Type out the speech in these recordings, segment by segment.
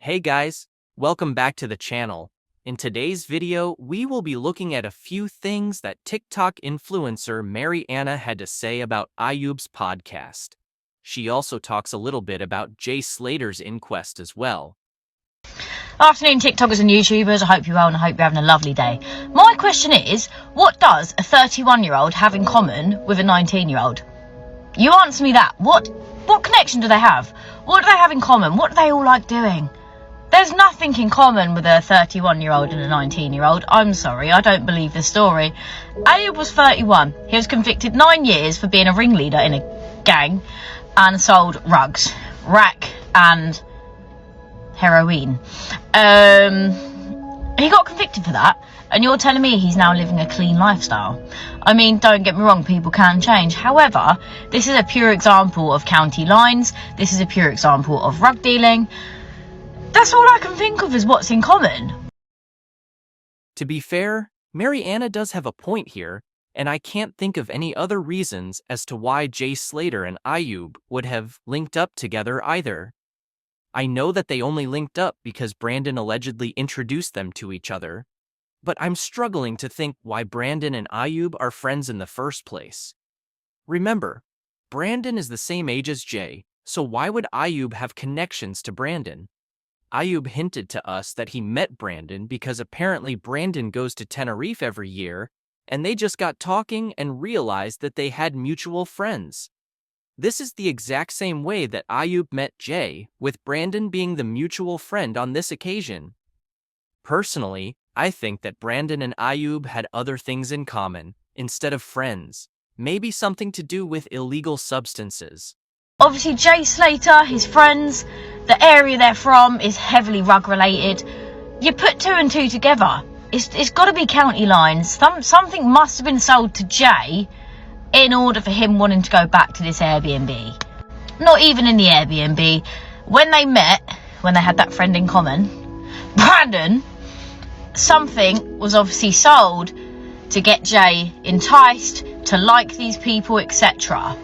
Hey guys, welcome back to the channel. In today's video, we will be looking at a few things that TikTok influencer Mary Anna had to say about Ayub's podcast. She also talks a little bit about Jay Slaters' Inquest as well. Afternoon TikTokers and YouTubers, I hope you're well and I hope you're having a lovely day. My question is, what does a 31-year-old have in common with a 19-year-old? You answer me that. What connection do they have? What do they have in common? What do they all like doing? There's nothing in common with a 31-year-old and a 19-year-old. I'm sorry, I don't believe this story. Ayub was 31. He was convicted 9 years for being a ringleader in a gang and sold rugs, rack and heroin. He got convicted for that, and you're telling me he's now living a clean lifestyle. I mean, don't get me wrong, people can change. However, this is a pure example of county lines. This is a pure example of rug dealing. That's all I can think of is what's in common. To be fair, Mary Anna does have a point here, and I can't think of any other reasons as to why Jay Slater and Ayub would have linked up together either. I know that they only linked up because Brandon allegedly introduced them to each other, but I'm struggling to think why Brandon and Ayub are friends in the first place. Remember, Brandon is the same age as Jay, so why would Ayub have connections to Brandon? Ayub hinted to us that he met Brandon because apparently Brandon goes to Tenerife every year, and they just got talking and realized that they had mutual friends. This is the exact same way that Ayub met Jay, with Brandon being the mutual friend on this occasion. Personally, I think that Brandon and Ayub had other things in common, instead of friends, maybe something to do with illegal substances. Obviously, Jay Slater, his friends, the area they're from is heavily rug related. You put two and two together. It's got to be county lines. Something must have been sold to Jay in order for him wanting to go back to this Airbnb. Not even in the Airbnb. When they met, when they had that friend in common, Brandon, something was obviously sold to get Jay enticed to like these people, etc.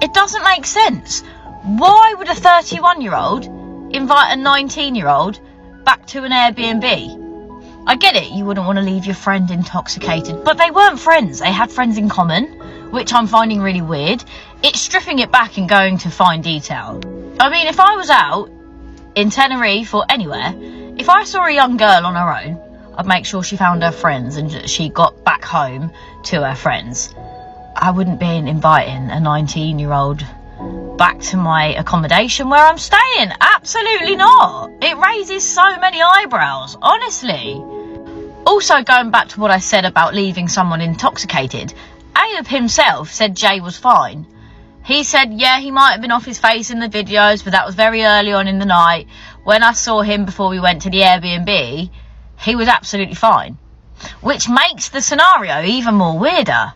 It doesn't make sense. Why would a 31-year-old invite a 19-year-old back to an Airbnb? I get it, you wouldn't want to leave your friend intoxicated, but they weren't friends. They had friends in common, which I'm finding really weird. It's stripping it back and going to fine detail. I mean, if I was out in Tenerife or anywhere, if I saw a young girl on her own, I'd make sure she found her friends and she got back home to her friends. I wouldn't be inviting a 19-year-old back to my accommodation where I'm staying. Absolutely not. It raises so many eyebrows, honestly. Also, going back to what I said about leaving someone intoxicated, Ayub himself said Jay was fine. He said, yeah, he might have been off his face in the videos, but that was very early on in the night. When I saw him before we went to the Airbnb, he was absolutely fine. Which makes the scenario even more weirder.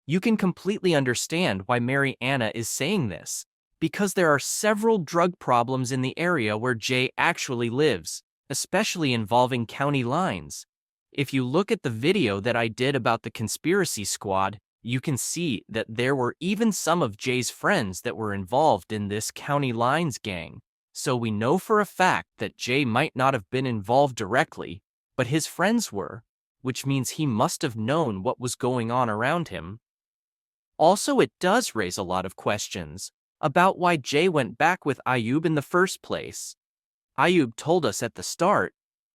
You can completely understand why Mary Anna is saying this, because there are several drug problems in the area where Jay actually lives, especially involving county lines. If you look at the video that I did about the conspiracy squad, you can see that there were even some of Jay's friends that were involved in this county lines gang. So we know for a fact that Jay might not have been involved directly, but his friends were, which means he must have known what was going on around him. Also, it does raise a lot of questions about why Jay went back with Ayub in the first place. Ayub told us at the start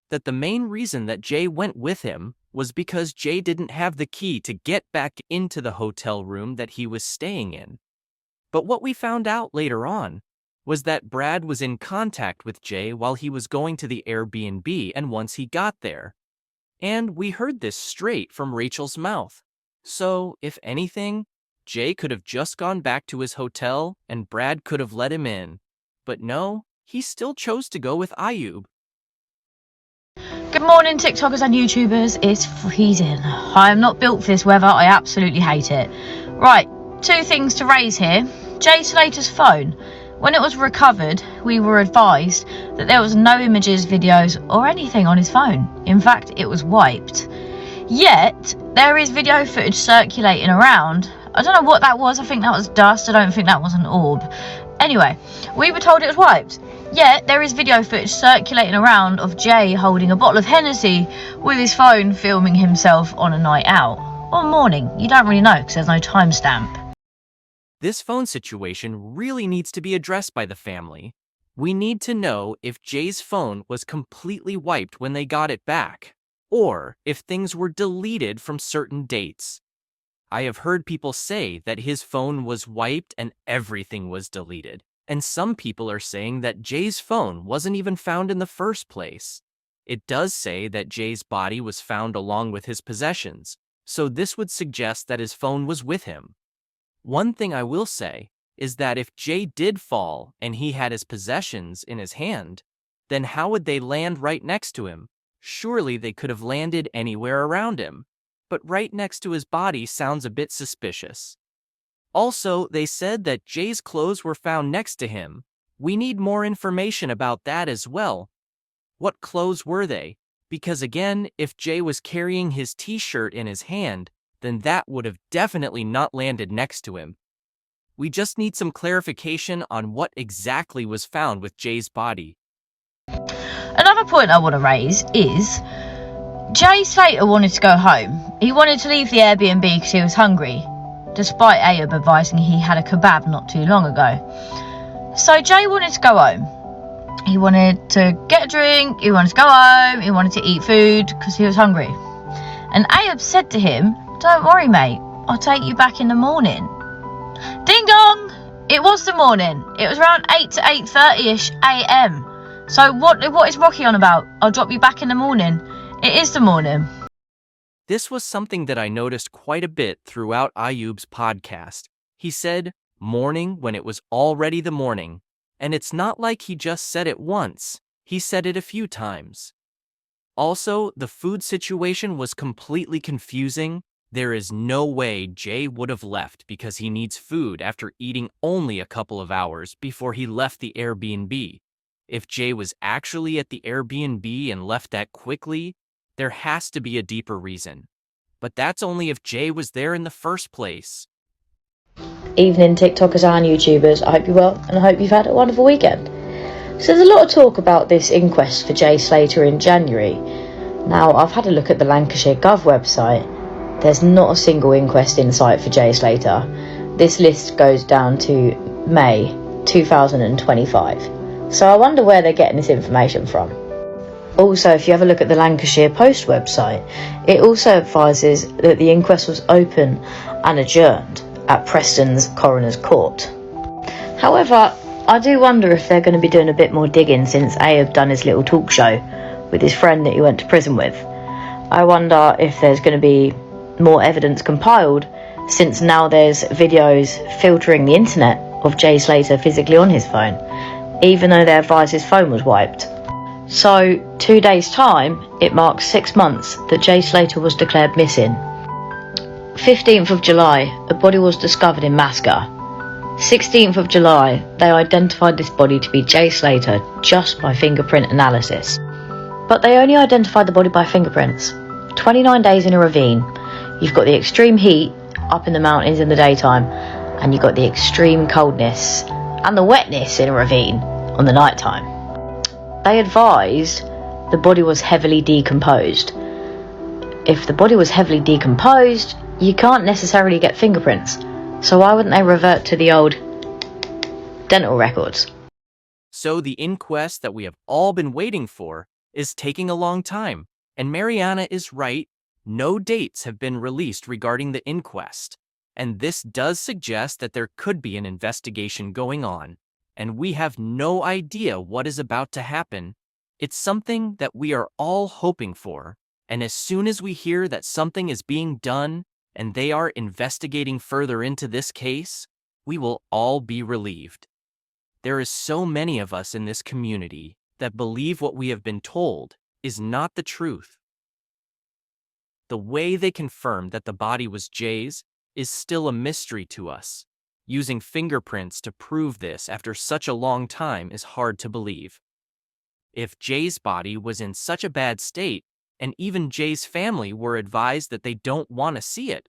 that the main reason that Jay went with him was because Jay didn't have the key to get back into the hotel room that he was staying in. But what we found out later on was that Brad was in contact with Jay while he was going to the Airbnb and once he got there. And we heard this straight from Rachel's mouth. So, if anything, Jay could have just gone back to his hotel and Brad could have let him in. But no, he still chose to go with Ayub. Good morning TikTokers and YouTubers, it's freezing. I am not built for this weather, I absolutely hate it. Right, two things to raise here. Jay Slater's phone. When it was recovered, we were advised that there was no images, videos or anything on his phone. In fact, it was wiped. Yet, there is video footage circulating around. I don't know what that was, I think that was dust, I don't think that was an orb. Anyway, we were told it was wiped. Yet, there is video footage circulating around of Jay holding a bottle of Hennessy with his phone filming himself on a night out. Or morning, you don't really know because there's no timestamp. This phone situation really needs to be addressed by the family. We need to know if Jay's phone was completely wiped when they got it back, or if things were deleted from certain dates. I have heard people say that his phone was wiped and everything was deleted, and some people are saying that Jay's phone wasn't even found in the first place. It does say that Jay's body was found along with his possessions, so this would suggest that his phone was with him. One thing I will say is that if Jay did fall and he had his possessions in his hand, then how would they land right next to him? Surely they could have landed anywhere around him, but right next to his body sounds a bit suspicious. Also, they said that Jay's clothes were found next to him. We need more information about that as well. What clothes were they? Because again, if Jay was carrying his t-shirt in his hand, then that would have definitely not landed next to him. We just need some clarification on what exactly was found with Jay's body. Another point I want to raise is Jay Slater wanted to go home. He wanted to leave the Airbnb because he was hungry, despite Ayub advising he had a kebab not too long ago. So Jay wanted to go home. He wanted to get a drink, he wanted to go home, he wanted to eat food because he was hungry. And Ayub said to him, "Don't worry, mate, I'll take you back in the morning." Ding dong! It was the morning. It was around 8 to 8:30ish a.m. So what is Rocky on about? I'll drop you back in the morning. It is the morning. This was something that I noticed quite a bit throughout Ayub's podcast. He said morning when it was already the morning. And it's not like he just said it once. He said it a few times. Also, the food situation was completely confusing. There is no way Jay would have left because he needs food after eating only a couple of hours before he left the Airbnb. If Jay was actually at the Airbnb and left that quickly, there has to be a deeper reason. But that's only if Jay was there in the first place. Evening TikTokers and YouTubers, I hope you're well and I hope you've had a wonderful weekend. So there's a lot of talk about this inquest for Jay Slater in January. Now, I've had a look at the Lancashire Gov website. There's not a single inquest in sight for Jay Slater. This list goes down to May 2025. So I wonder where they're getting this information from. Also, if you have a look at the Lancashire Post website, it also advises that the inquest was open and adjourned at Preston's Coroner's Court. However, I do wonder if they're going to be doing a bit more digging since Ayub done his little talk show with his friend that he went to prison with. I wonder if there's going to be more evidence compiled since now there's videos filtering the internet of Jay Slater physically on his phone, even though they advised his phone was wiped. So, 2 days' time, it marks 6 months that Jay Slater was declared missing. 15th of July, a body was discovered in Masca. 16th of July, they identified this body to be Jay Slater just by fingerprint analysis. But they only identified the body by fingerprints. 29 days in a ravine. You've got the extreme heat up in the mountains in the daytime, and you've got the extreme coldness and the wetness in a ravine on the night time. They advised the body was heavily decomposed. If the body was heavily decomposed, you can't necessarily get fingerprints. So why wouldn't they revert to the old dental records? So the inquest that we have all been waiting for is taking a long time. And Mariana is right. No dates have been released regarding the inquest. And this does suggest that there could be an investigation going on. And we have no idea what is about to happen. It's something that we are all hoping for. And as soon as we hear that something is being done and they are investigating further into this case, we will all be relieved. There is so many of us in this community that believe what we have been told is not the truth. The way they confirmed that the body was Jay's is still a mystery to us. Using fingerprints to prove this after such a long time is hard to believe. If Jay's body was in such a bad state, and even Jay's family were advised that they don't want to see it,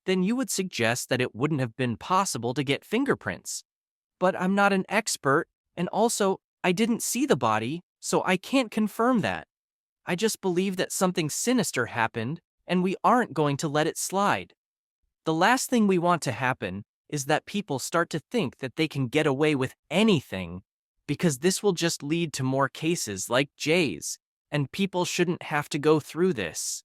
then you would suggest that it wouldn't have been possible to get fingerprints. But I'm not an expert, and also, I didn't see the body, so I can't confirm that. I just believe that something sinister happened, and we aren't going to let it slide. The last thing we want to happen is that people start to think that they can get away with anything, because this will just lead to more cases like Jay's, and people shouldn't have to go through this.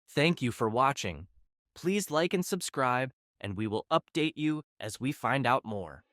Thank you for watching. Please like and subscribe, and we will update you as we find out more.